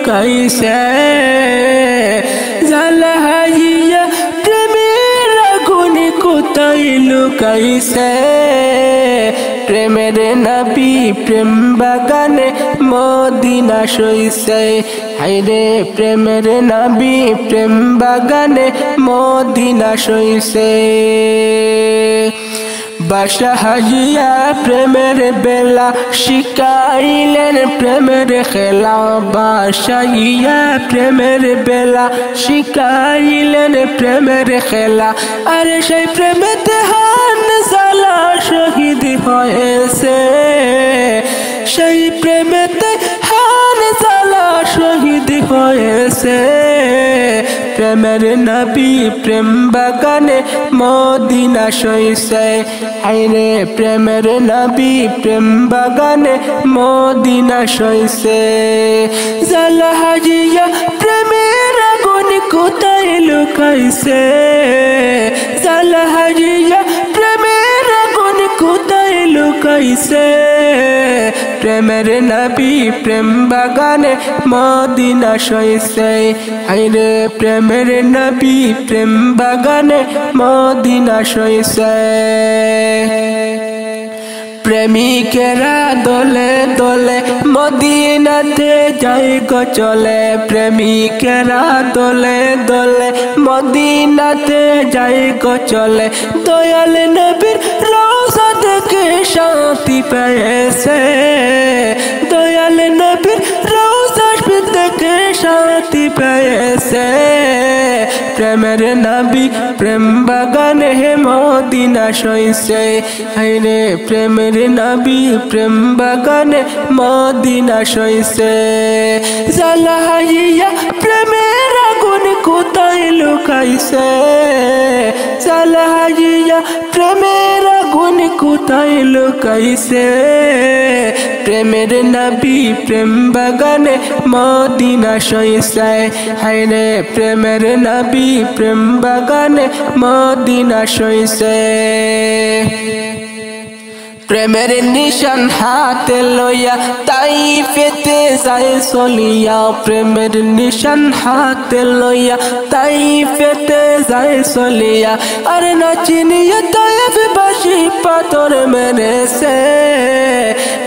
লুকাইছে জালাইয়া প্রেমের আগুন কোথায় লুকাইছে প্রেমের নবী প্রেম বাগানে মদিনা সইছে হায়রে প্রেমের নবী প্রেম বাগানে মদিনা সইছে বাদশা হাজিয়া প্রেমের বেলা শিখাইলেন প্রেমের খেলা বাদশা ইয়া প্রেমের বেলা শিখাইলেন প্রেমের খেলা আর সেই প্রেমেতে হানজালা শহীদ হয়েছে সেই প্রেমেতে হানজালা শহীদ হয়েছে প্রেমের নবী প্রেম বাগানে মদিনা সইছে হায়রে প্রেমের নবী প্রেম বাগানে মদিনা সইছে জালাইয়া প্রেমের আগুন কোথায় লুকাইছে জালাইয়া প্রেমের আগুন কোথায় লুকাইছে প্রেমের নবী প্রেম বাগানে মদিনা সইছে হায়রে প্রেমের নবী প্রেম বাগানে মদিনা সইছে প্রেমিকেরা দলে দলে মদিনাতে যাই গো চলে প্রেমিকেরা দলে দলে মদিনাতে যাই গো চলে দয়াল নবীর রওজা দেখে শান্তি পেয়েছে দয়াল নবীর রওজা দেখে শান্তি পেয়েছে প্রেমের নবী প্রেম বাগানে মদিনা সইছে হায়রে প্রেমের নবী প্রেম বাগানে মদিনা সইছে জালাইয়া প্রেমের আগুন কোথায় লুকাইছে জালাইয়া প্রেমের আগুন কোথায় লুকাইছে প্রেমের নবী প্রেম বাগানে মদিনা সইছে হায়রে প্রেমের নবী প্রেম বাগানে মদিনা সইছে প্রেমের নিশান হাতে লইয়া তাইফেতে যায় চলিয়া প্রেমের নিশান হাতে লইয়া তাইফেতে যায় চলিয়া আর না চিনিয়া তাইফ বাসি পাথর মেরেছে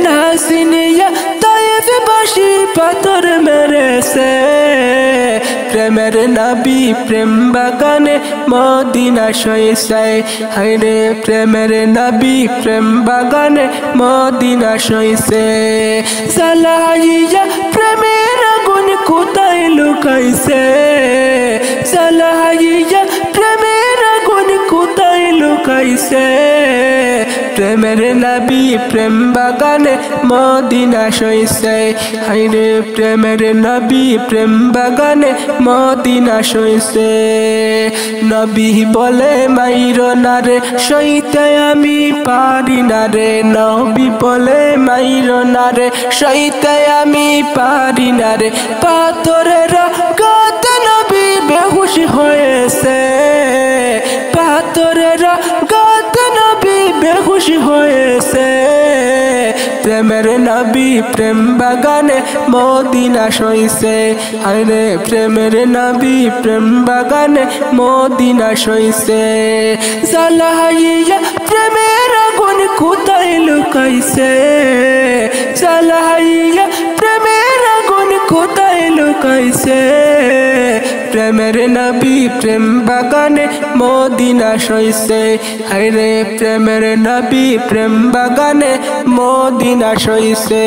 না চিনিয়া তাইফ বাসি পাথর মেরেছে প্রেমের নবী প্রেম বাগানে মদিনা সইছে হায়রে প্রেমের নবী প্রেম বাগানে মদিনা সইছে জালাইয়া প্রেমের আগুন কোথায় লুকাইছে জালাইয়া প্রেমের আগুন কোথায় লুকাইছে প্রেমের নবী প্রেম বাগানে মদিনা সইছে হায়রে প্রেমের নবী প্রেম বাগানে মদিনা সইছে নবী বলে মাইরো না রে সইতে আমি পারি না রে নবী বলে মাইরো না রে সইতে আমি পারি না রে পাথরের গাতে নবী বেহুশ হয়েছে পাথরের গাতে নবী বেহুশ হয়েছে প্রেমের নবী প্রেম বাগানে মদিনা সইছে হায়রে প্রেমের নবী প্রেম বাগানে মদিনা সইছে জালাইয়া প্রেমের আগুন কোথায় লুকাইছে জালাইয়া প্রেমের আগুন কোথায় লুকাইছে প্রেমের নবী প্রেম বাগানে মদিনা সইছে হায়রে প্রেমের নবী প্রেম বাগানে মদিনা সইছে